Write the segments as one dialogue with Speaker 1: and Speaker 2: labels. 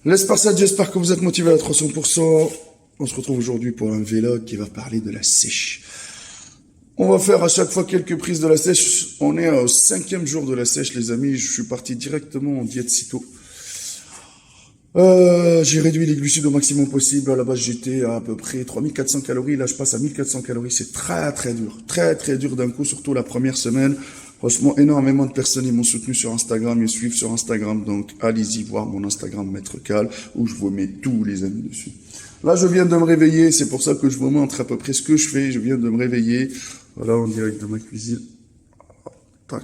Speaker 1: L'Esparçade, j'espère que vous êtes motivés à 300%. On se retrouve aujourd'hui pour un vlog qui va parler de la sèche. On va faire à chaque fois quelques prises de la sèche. On est au 5e jour de la sèche, les amis. Je suis parti directement en diète sitôt. J'ai réduit les glucides au maximum possible. À la base, j'étais à peu près 3400 calories. Là, je passe à 1400 calories. C'est très, très dur. Très, très dur d'un coup, surtout la première semaine. Franchement, énormément de personnes ils m'ont soutenu sur Instagram, ils me suivent sur Instagram. Donc, allez-y voir mon Instagram Maître Cal, où je vous mets tous les amis dessus. Là, je viens de me réveiller. C'est pour ça que je vous montre à peu près ce que je fais. Je viens de me réveiller. Voilà, en direct de ma cuisine. Tac.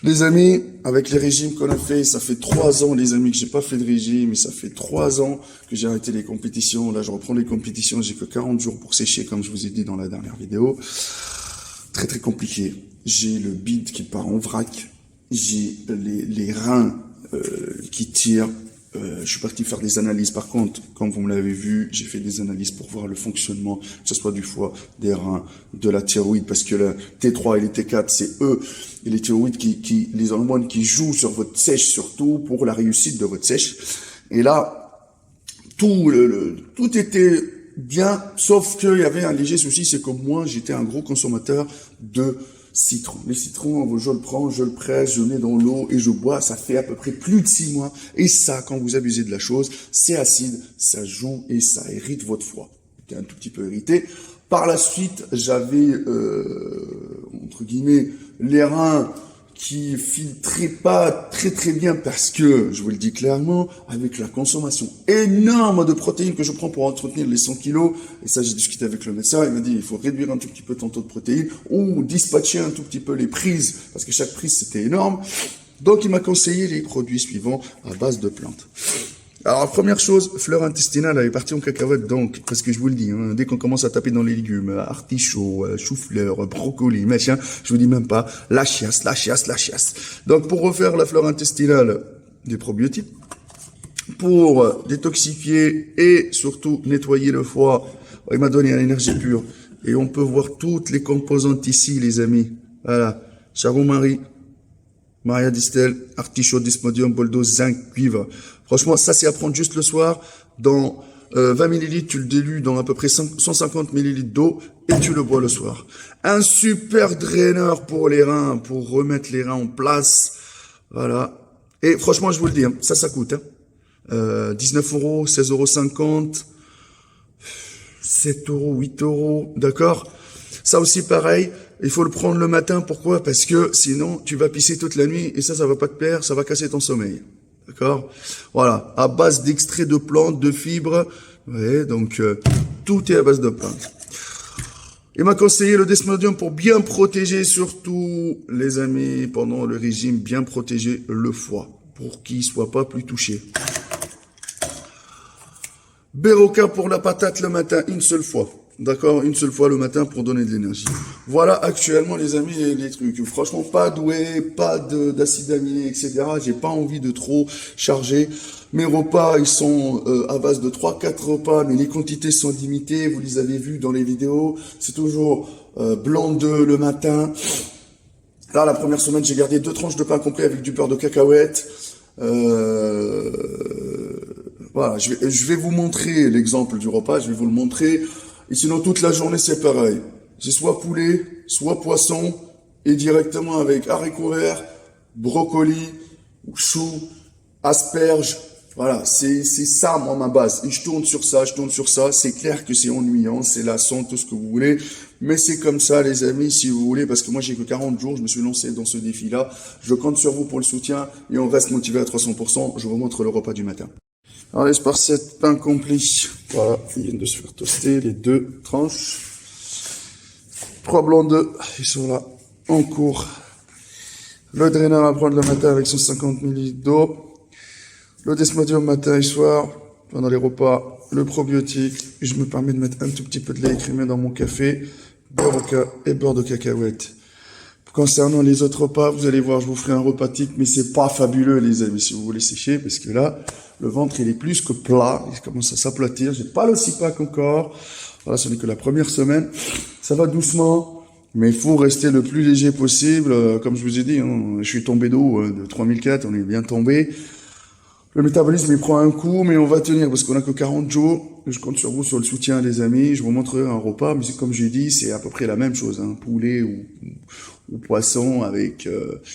Speaker 1: Les amis, avec les régimes qu'on a fait, ça fait 3 ans, les amis, que j'ai pas fait de régime, et ça fait 3 ans que j'ai arrêté les compétitions. Là, je reprends les compétitions, j'ai que 40 jours pour sécher, comme je vous ai dit dans la dernière vidéo. Très, très compliqué. J'ai le bide qui part en vrac. J'ai les reins qui tirent. Je suis parti faire des analyses. Par contre, comme vous me l'avez vu, j'ai fait des analyses pour voir le fonctionnement, que ce soit du foie, des reins, de la thyroïde, parce que le T3 et les T4, c'est eux, et les thyroïdes les hormones qui jouent sur votre sèche, surtout pour la réussite de votre sèche. Et là, tout était bien, sauf qu'il y avait un léger souci, c'est que moi, j'étais un gros consommateur de citron. Les citrons, je le prends, je le presse, je le mets dans l'eau et je bois. Ça fait à peu près plus de 6 mois. Et ça, quand vous abusez de la chose, c'est acide, ça joue et ça irrite votre foie. J'étais un tout petit peu irrité. Par la suite, j'avais, entre guillemets, les reins qui filtraient pas très très bien parce que, je vous le dis clairement, avec la consommation énorme de protéines que je prends pour entretenir les 100 kilos, et ça j'ai discuté avec le médecin, il m'a dit il faut réduire un tout petit peu ton taux de protéines ou dispatcher un tout petit peu les prises, parce que chaque prise c'était énorme. Donc il m'a conseillé les produits suivants à base de plantes. Alors, première chose, fleur intestinale, elle est partie en cacahuète, donc, parce que je vous le dis, hein, dès qu'on commence à taper dans les légumes, artichaut, chou-fleur, brocoli, machin, je vous dis même pas, la chiasse. Donc, pour refaire la fleur intestinale, des probiotiques, pour détoxifier et surtout nettoyer le foie, il m'a donné une énergie pure. Et on peut voir toutes les composantes ici, les amis. Voilà. Charbon-marie, Maria Distel, artichaut, desmodium, boldo, zinc, cuivre. Franchement, ça c'est à prendre juste le soir. Dans 20 millilitres, tu le dilues dans à peu près 150 millilitres d'eau et tu le bois le soir. Un super draineur pour les reins, pour remettre les reins en place. Voilà. Et franchement, je vous le dis, hein, ça coûte. Hein. 19 euros, 16,50 €, 7 euros, 8 euros, d'accord? Ça aussi pareil, il faut le prendre le matin. Pourquoi? Parce que sinon, tu vas pisser toute la nuit et ça va pas te plaire, ça va casser ton sommeil. D'accord? Voilà, à base d'extraits de plantes, de fibres. Ouais, donc tout est à base de plantes. Il m'a conseillé le desmodium pour bien protéger, surtout les amis, pendant le régime, bien protéger le foie pour qu'il soit pas plus touché. Berocca pour la patate le matin, une seule fois. D'accord, une seule fois le matin pour donner de l'énergie. Voilà actuellement les amis les trucs. Franchement pas doué, pas d'acide aminé, etc. J'ai pas envie de trop charger. Mes repas ils sont à base de 3-4 repas, mais les quantités sont limitées. Vous les avez vus dans les vidéos. C'est toujours blanc d'œuf le matin. Là la première semaine j'ai gardé 2 tranches de pain complet avec du beurre de cacahuète. Voilà, je vais vous montrer l'exemple du repas. Je vais vous le montrer. Et sinon, toute la journée, c'est pareil. C'est soit poulet, soit poisson, et directement avec haricots verts, brocoli, chou, asperges. Voilà, c'est ça, moi, ma base. Et je tourne sur ça. C'est clair que c'est ennuyant, c'est lassant, tout ce que vous voulez. Mais c'est comme ça, les amis, si vous voulez, parce que moi, j'ai que 40 jours, je me suis lancé dans ce défi-là. Je compte sur vous pour le soutien, et on reste motivé à 300%. Je vous montre le repas du matin. Alors, les sparcettes, pain complet. Voilà, ils viennent de se faire toaster, les 2 tranches. 3 blancs d'œufs, ils sont là, en cours. Le draineur à prendre le matin avec 150 ml d'eau. Le desmodium matin et soir, pendant les repas. Le probiotique. Et je me permets de mettre un tout petit peu de lait écrémé dans mon café. Berocca et beurre de cacahuète. Concernant les autres repas, vous allez voir, je vous ferai un repas tic, mais c'est pas fabuleux, les amis, si vous voulez sécher, parce que là, le ventre, il est plus que plat, il commence à s'aplatir, j'ai pas le 6-pack encore. Voilà, ce n'est que la première semaine. Ça va doucement, mais il faut rester le plus léger possible. Comme je vous ai dit, hein, je suis tombé d'eau de 3004, on est bien tombé. Le métabolisme, il prend un coup, mais on va tenir parce qu'on a que 40 jours. Je compte sur vous, sur le soutien des amis. Je vous montrerai un repas, mais comme j'ai dit, c'est à peu près la même chose, hein. Poulet ou poisson avec...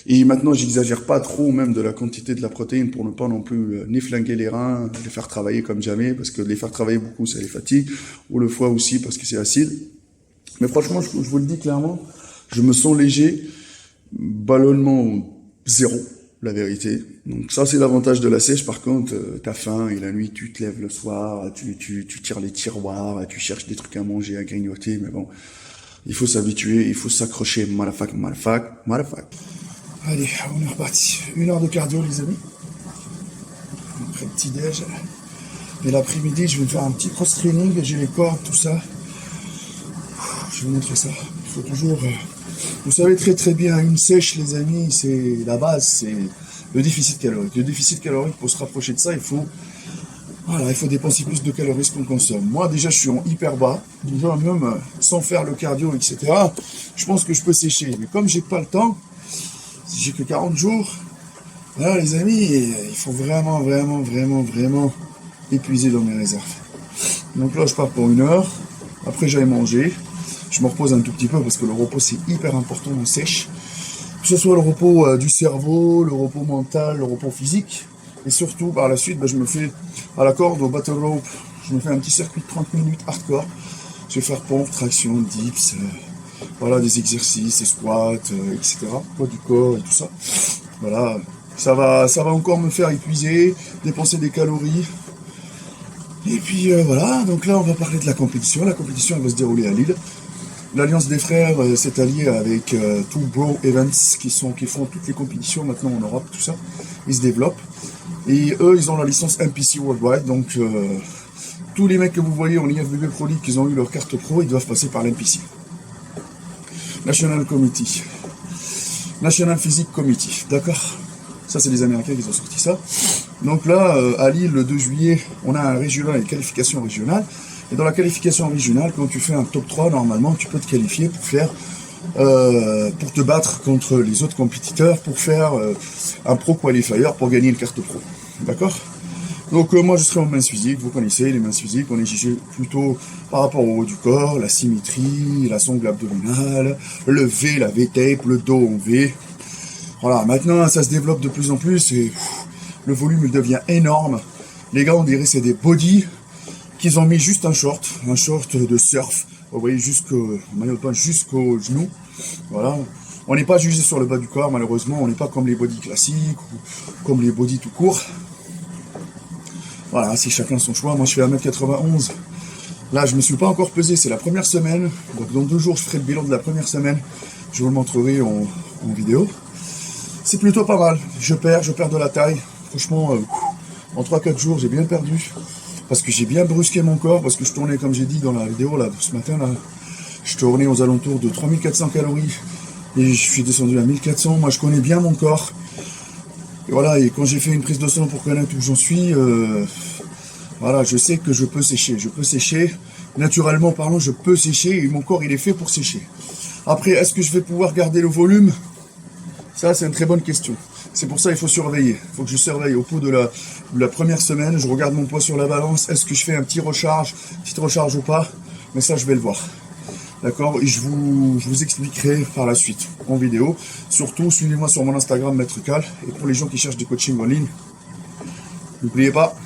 Speaker 1: Et maintenant, j'exagère pas trop même de la quantité de la protéine pour ne pas non plus ni flinguer les reins, les faire travailler comme jamais, parce que les faire travailler beaucoup, ça les fatigue, ou le foie aussi parce que c'est acide. Mais franchement, je vous le dis clairement, je me sens léger, ballonnement zéro. La vérité. Donc ça, c'est l'avantage de la sèche. Par contre, t'as faim et la nuit, tu te lèves le soir, tu tires les tiroirs, tu cherches des trucs à manger, à grignoter. Mais bon, il faut s'habituer, il faut s'accrocher. Malafak. Allez, on est reparti. 1 heure de cardio, les amis. Après le petit-déj. Et l'après-midi, je vais me faire un petit cross-training. J'ai les cordes, tout ça. Je vais vous montrer ça. Il faut toujours... Vous savez très très bien, une sèche, les amis, c'est la base, c'est le déficit calorique. Le déficit calorique, pour se rapprocher de ça, il faut dépenser plus de calories qu'on consomme. Moi, déjà, je suis en hyper bas. Déjà, même sans faire le cardio, etc., je pense que je peux sécher. Mais comme j'ai pas le temps, si j'ai que 40 jours, là, les amis, il faut vraiment épuiser dans mes réserves. Donc là, je pars pour 1 heure. Après, j'aille manger. Je me repose un tout petit peu parce que le repos c'est hyper important en sèche. Que ce soit le repos du cerveau, le repos mental, le repos physique. Et surtout par la suite, je me fais à la corde, au battle rope, je me fais un petit circuit de 30 minutes hardcore. Je vais faire pompe, traction, dips, voilà, des exercices, des squats, etc. Poids du corps et tout ça. Voilà, ça va encore me faire épuiser, dépenser des calories. Et puis voilà, donc là on va parler de la compétition. La compétition elle va se dérouler à Lille. L'Alliance des Frères s'est alliée avec Two Bro Events qui font toutes les compétitions maintenant en Europe, tout ça. Ils se développent. Et eux, ils ont la licence MPC Worldwide. Donc, tous les mecs que vous voyez en IFBB Pro League qui ont eu leur carte pro, ils doivent passer par l'MPC. National Committee. National Physique Committee. D'accord? Ça, c'est les Américains qui ont sorti ça. Donc là, à Lille, le 2 juillet, on a un régional, une qualification régionale. Et dans la qualification régionale, quand tu fais un top 3, normalement, tu peux te qualifier pour faire, pour te battre contre les autres compétiteurs, pour faire un pro qualifier, pour gagner une carte pro. D'accord? Donc moi, je serai en mains physiques. Vous connaissez les mains physiques. On est jugé plutôt par rapport au haut du corps, la symétrie, la sangle abdominale, le V, la V-tape, le dos en V. Voilà. Maintenant, ça se développe de plus en plus et le volume il devient énorme. Les gars, on dirait c'est des bodies qu'ils ont mis juste un short de surf, vous voyez, jusqu'au genou, voilà. On n'est pas jugé sur le bas du corps, malheureusement, on n'est pas comme les bodies classiques, ou comme les bodies tout court. Voilà, c'est chacun son choix. Moi, je fais 1m91. Là, je ne me suis pas encore pesé, c'est la première semaine. Donc, dans 2 jours, je ferai le bilan de la première semaine. Je vous le montrerai en vidéo. C'est plutôt pas mal. Je perds de la taille. Franchement, en 3-4 jours, j'ai bien perdu. Parce que j'ai bien brusqué mon corps, parce que je tournais, comme j'ai dit dans la vidéo, là, ce matin, là, je tournais aux alentours de 3400 calories, et je suis descendu à 1400, moi je connais bien mon corps, et voilà, et quand j'ai fait une prise de sang pour connaître où j'en suis, voilà, je sais que je peux sécher, naturellement parlant, je peux sécher, et mon corps il est fait pour sécher. Après, est-ce que je vais pouvoir garder le volume? Ça, c'est une très bonne question. C'est pour ça qu'il faut surveiller. Il faut que je surveille au cours de la première semaine. Je regarde mon poids sur la balance. Est-ce que je fais petite recharge ou pas? Mais ça, je vais le voir. D'accord? Et je vous expliquerai par la suite en vidéo. Surtout, suivez-moi sur mon Instagram, Maître Cal. Et pour les gens qui cherchent des coachings en ligne, n'oubliez pas,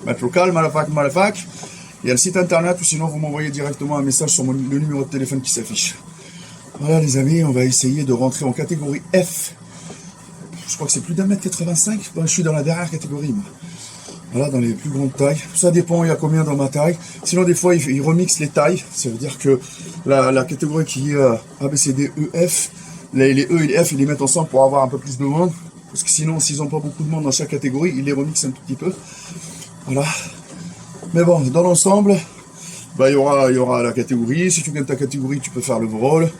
Speaker 1: Maître Cal, Malafak. Il y a le site internet ou sinon vous m'envoyez directement un message sur le numéro de téléphone qui s'affiche. Voilà les amis, on va essayer de rentrer en catégorie F. Je crois que c'est plus d'1m85. Je suis dans la dernière catégorie, moi. Voilà, dans les plus grandes tailles. Ça dépend, il y a combien dans ma taille. Sinon, des fois, ils remixent les tailles. Ça veut dire que la catégorie qui est A, B, C, D, E, F, les E et les F, ils les mettent ensemble pour avoir un peu plus de monde. Parce que sinon, s'ils n'ont pas beaucoup de monde dans chaque catégorie, ils les remixent un tout petit peu. Voilà. Mais bon, dans l'ensemble, il y aura la catégorie. Si tu gagnes ta catégorie, tu peux faire le rôle.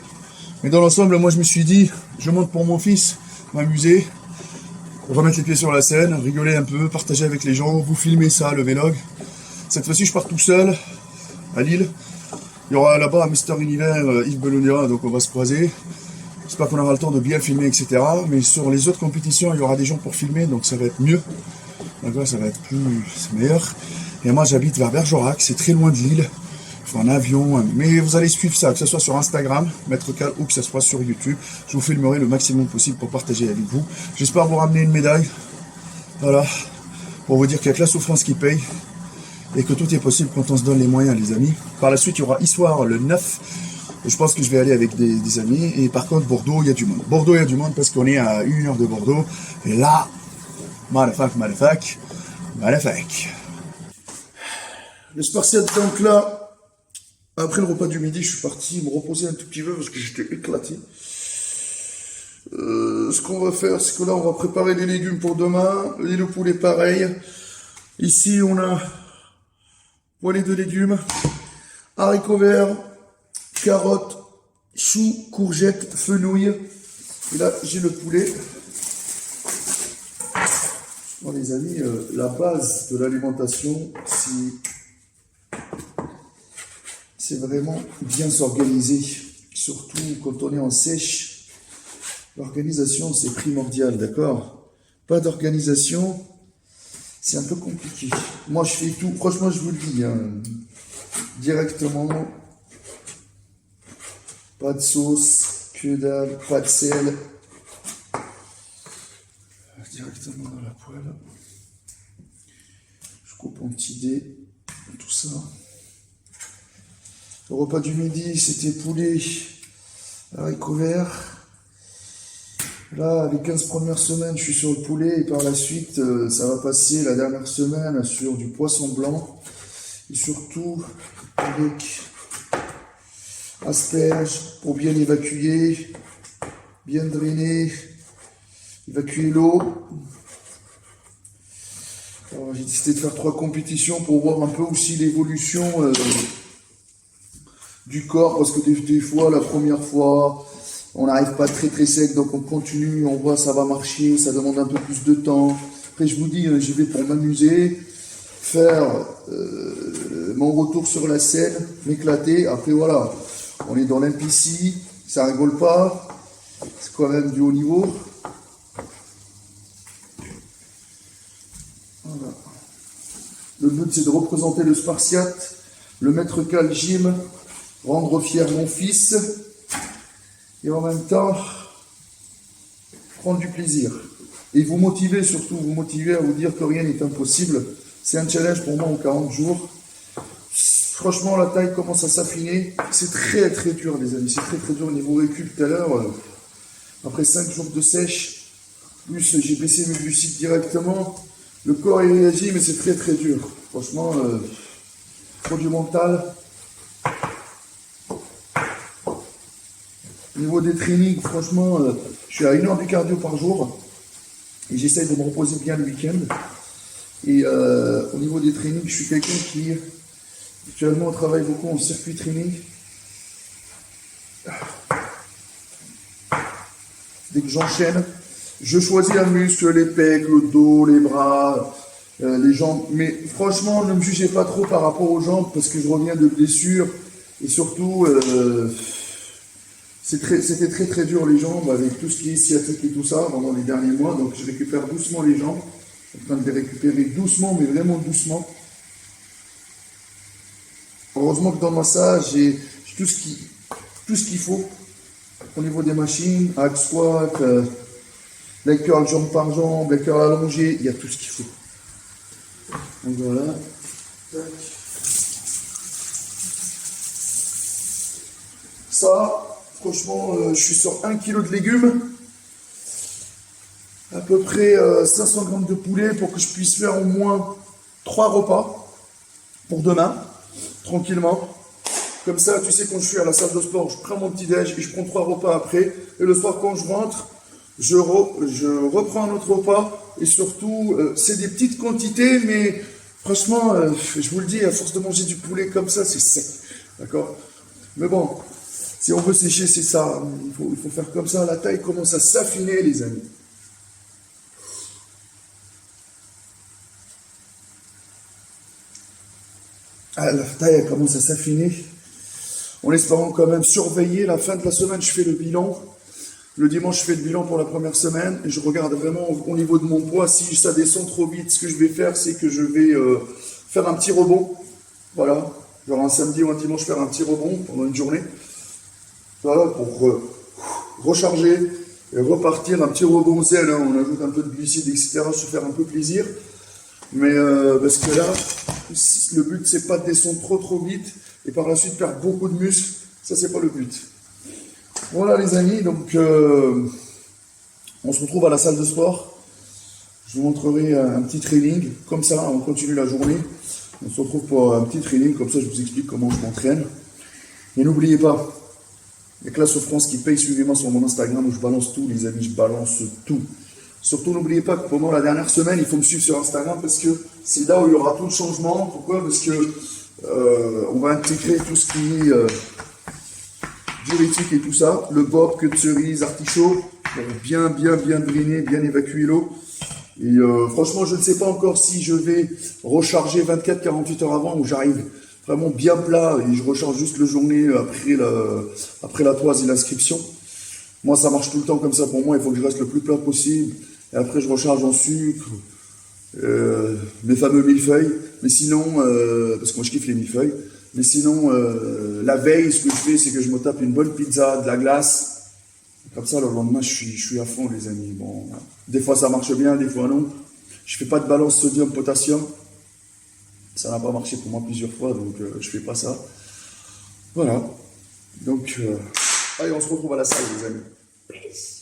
Speaker 1: Mais dans l'ensemble, moi, je me suis dit, je monte pour mon fils, m'amuser. Remettre les pieds sur la scène, rigoler un peu, partager avec les gens, vous filmer ça, le vlog. Cette fois-ci, je pars tout seul, à Lille. Il y aura là-bas Mister Univers, Yves Bellonera, donc on va se croiser. J'espère qu'on aura le temps de bien filmer, etc. Mais sur les autres compétitions, il y aura des gens pour filmer, donc ça va être mieux. D'accord, ça va être plus meilleur. Et moi, j'habite vers Bergerac, c'est très loin de Lille. Il faut un avion, mais vous allez suivre ça, que ce soit sur Instagram, Maître Cal, ou que ce soit sur YouTube. Je vous filmerai le maximum possible pour partager avec vous. J'espère vous ramener une médaille. Voilà. Pour vous dire qu'il y a que la souffrance qui paye. Et que tout est possible quand on se donne les moyens, les amis. Par la suite, il y aura Histoire le 9. Je pense que je vais aller avec des amis. Et par contre, Bordeaux, il y a du monde. Bordeaux, il y a du monde parce qu'on est à 1 heure de Bordeaux. Et là, malafak. Le Spartiate, donc là, après le repas du midi, je suis parti me reposer un tout petit peu parce que j'étais éclaté. Ce qu'on va faire, c'est que là, on va préparer les légumes pour demain. Et le poulet, pareil. Ici, on a poêlée de légumes, haricots verts, carottes, choux, courgettes, fenouil. Et là, j'ai le poulet. Bon, les amis, la base de l'alimentation, c'est vraiment bien s'organiser. Surtout quand on est en sèche. L'organisation, c'est primordial, d'accord? Pas d'organisation, c'est un peu compliqué. Moi, je fais tout. Franchement, je vous le dis, hein, directement. Pas de sauce, que dalle, pas de sel. Directement dans la poêle. Je coupe en petits dés, tout ça. Le repas du midi, c'était poulet, haricots verts. Là, les 15 premières semaines, je suis sur le poulet et par la suite, ça va passer la dernière semaine sur du poisson blanc et surtout avec asperges pour bien évacuer, bien drainer, évacuer l'eau. J'ai décidé de faire 3 compétitions pour voir un peu aussi l'évolution du corps parce que des fois, la première fois, on n'arrive pas très sec, donc on continue, on voit ça va marcher, ça demande un peu plus de temps. Après, je vous dis, j'y vais pour m'amuser, faire mon retour sur la scène, m'éclater. Après, voilà, on est dans l'MPC, ça rigole pas, c'est quand même du haut niveau. Voilà. Le but, c'est de représenter le Spartiate, le maître Cal Gym, rendre fier mon fils. Et en même temps, prendre du plaisir. Et vous motiver, surtout vous motiver à vous dire que rien n'est impossible. C'est un challenge pour moi en 40 jours. Franchement, la taille commence à s'affiner. C'est très dur, les amis. C'est très dur au niveau récup tout à l'heure. Après 5 jours de sèche, plus j'ai baissé mes glucides directement. Le corps est réagi, mais c'est très dur. Franchement, pour du mental. Au niveau des trainings, franchement, je suis à 1 heure de cardio par jour et j'essaye de me reposer bien le week-end. Et au niveau des trainings, je suis quelqu'un qui actuellement travaille beaucoup en circuit training. Dès que j'enchaîne, je choisis un muscle, les pecs, le dos, les bras, les jambes. Mais franchement, ne me jugez pas trop par rapport aux jambes parce que je reviens de blessures et surtout... C'était très dur les jambes avec tout ce qui est sciatique et tout ça pendant les derniers mois. Donc je récupère doucement les jambes. Je suis en train de les récupérer doucement, mais vraiment doucement. Heureusement que dans le massage, j'ai tout ce qu'il faut au niveau des machines, hack squat, leg curl jambe par jambe, leg curl allongé, il y a tout ce qu'il faut. Donc voilà. Tac. Ça. Franchement, je suis sur 1 kg de légumes, à peu près 500 grammes de poulet pour que je puisse faire au moins 3 repas pour demain, tranquillement. Comme ça, tu sais, quand je suis à la salle de sport, je prends mon petit déj et je prends 3 repas après. Et le soir, quand je rentre, je reprends un autre repas. Et surtout, c'est des petites quantités, mais franchement, je vous le dis, à force de manger du poulet comme ça, c'est sec. D'accord? Mais bon. Si on veut sécher, c'est ça. Il faut faire comme ça. La taille commence à s'affiner, les amis. Ah, la taille elle commence à s'affiner. En espérant quand même surveiller. La fin de la semaine, je fais le bilan. Le dimanche, je fais le bilan pour la première semaine et je regarde vraiment au niveau de mon poids. Si ça descend trop vite, ce que je vais faire, c'est que je vais faire un petit rebond. Voilà, genre un samedi ou un dimanche, faire un petit rebond pendant une journée. Voilà, pour recharger et repartir. Un petit rebond zen, hein. On ajoute un peu de glucides, etc. Se faire un peu plaisir. Mais parce que là, le but, c'est pas de descendre trop vite et par la suite perdre beaucoup de muscles. Ça, c'est pas le but. Voilà les amis, donc on se retrouve à la salle de sport. Je vous montrerai un petit training, comme ça, on continue la journée. On se retrouve pour un petit training, comme ça je vous explique comment je m'entraîne. Et n'oubliez pas, il y a Classe of France qui paye, suivez-moi sur mon Instagram où je balance tout, les amis, je balance tout. Surtout n'oubliez pas que pendant la dernière semaine, il faut me suivre sur Instagram parce que c'est là où il y aura tout le changement. Pourquoi? Parce que on va intégrer tout ce qui est diurétique et tout ça, le bob, queue de cerise, artichaut, pour bien drainer, bien évacuer l'eau. Et franchement, je ne sais pas encore si je vais recharger 24-48 heures avant ou j'arrive vraiment bien plat et je recharge juste le journée après la toise et l'inscription. Moi, ça marche tout le temps comme ça pour moi. Il faut que je reste le plus plat possible. Et après, je recharge en sucre, mes fameux millefeuilles. Mais sinon, parce que moi, je kiffe les millefeuilles. Mais sinon, la veille, ce que je fais, c'est que je me tape une bonne pizza, de la glace. Comme ça, le lendemain, je suis à fond, les amis. Bon, des fois, ça marche bien, des fois, non. Je fais pas de balance sodium-potassium. Ça n'a pas marché pour moi plusieurs fois, donc je fais pas ça. Voilà. Donc, allez, on se retrouve à la salle, les amis. Peace.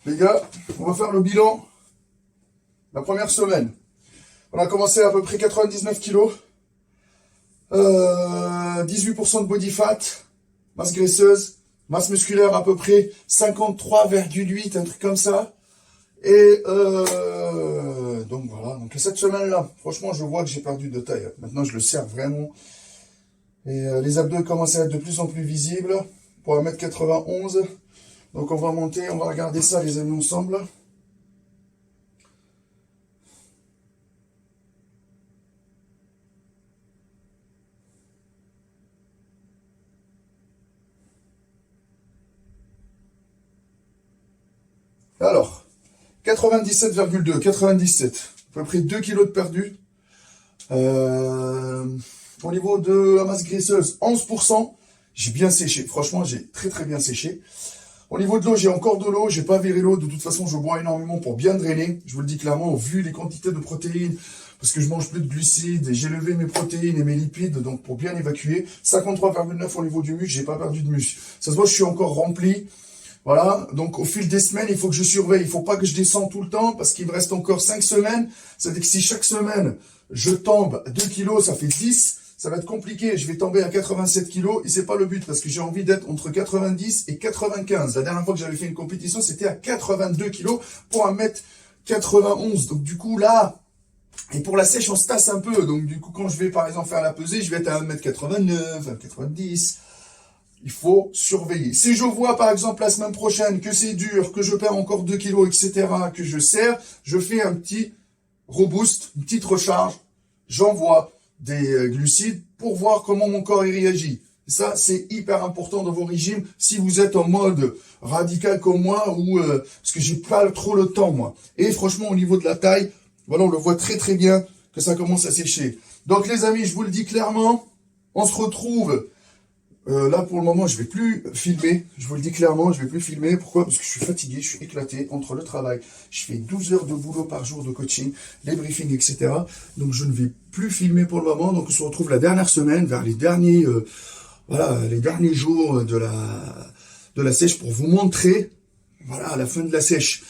Speaker 1: Les gars, on va faire le bilan. La première semaine. On a commencé à peu près 99 kilos. 18% de body fat. Masse graisseuse. Masse musculaire à peu près 53,8, un truc comme ça. Et donc voilà. Donc cette semaine-là, franchement, je vois que j'ai perdu de taille. Maintenant, je le serre vraiment. Et les abdos commencent à être de plus en plus visibles. Pour 1m91. Donc on va monter, on va regarder ça les amis ensemble. Alors, 97,2, 97, à peu près 2 kilos de perdu. Au niveau de la masse graisseuse, 11%. J'ai bien séché, franchement j'ai très bien séché. Au niveau de l'eau, j'ai encore de l'eau, j'ai pas viré l'eau, de toute façon je bois énormément pour bien drainer. Je vous le dis clairement, vu les quantités de protéines, parce que je mange plus de glucides, et j'ai levé mes protéines et mes lipides, donc pour bien évacuer. 53,9 au niveau du muscle, j'ai pas perdu de muscle. Ça se voit, je suis encore rempli. Voilà, donc au fil des semaines, il faut que je surveille. Il faut pas que je descende tout le temps, parce qu'il me reste encore 5 semaines. C'est-à-dire que si chaque semaine, je tombe 2 kilos, ça fait 10. Ça va être compliqué, je vais tomber à 87 kilos et c'est pas le but parce que j'ai envie d'être entre 90 et 95. La dernière fois que j'avais fait une compétition, c'était à 82 kilos pour 1m91. Donc du coup là, et pour la sèche, on se tasse un peu. Donc du coup, quand je vais par exemple faire la pesée, je vais être à 1m89, 1m90. Il faut surveiller. Si je vois par exemple la semaine prochaine que c'est dur, que je perds encore 2 kilos, etc., que je serre, je fais un petit reboost, une petite recharge, j'envoie des glucides pour voir comment mon corps y réagit. Et ça, c'est hyper important dans vos régimes si vous êtes en mode radical comme moi ou parce que j'ai pas trop le temps moi. Et franchement, au niveau de la taille, voilà, on le voit très bien que ça commence à sécher. Donc les amis, je vous le dis clairement, on se retrouve. Là, pour le moment, je vais plus filmer. Je vous le dis clairement, je vais plus filmer. Pourquoi? Parce que je suis fatigué, je suis éclaté entre le travail. Je fais 12 heures de boulot par jour de coaching, les briefings, etc. Donc, je ne vais plus filmer pour le moment. Donc, on se retrouve la dernière semaine, vers les derniers, les derniers jours de la sèche pour vous montrer, voilà, la fin de la sèche.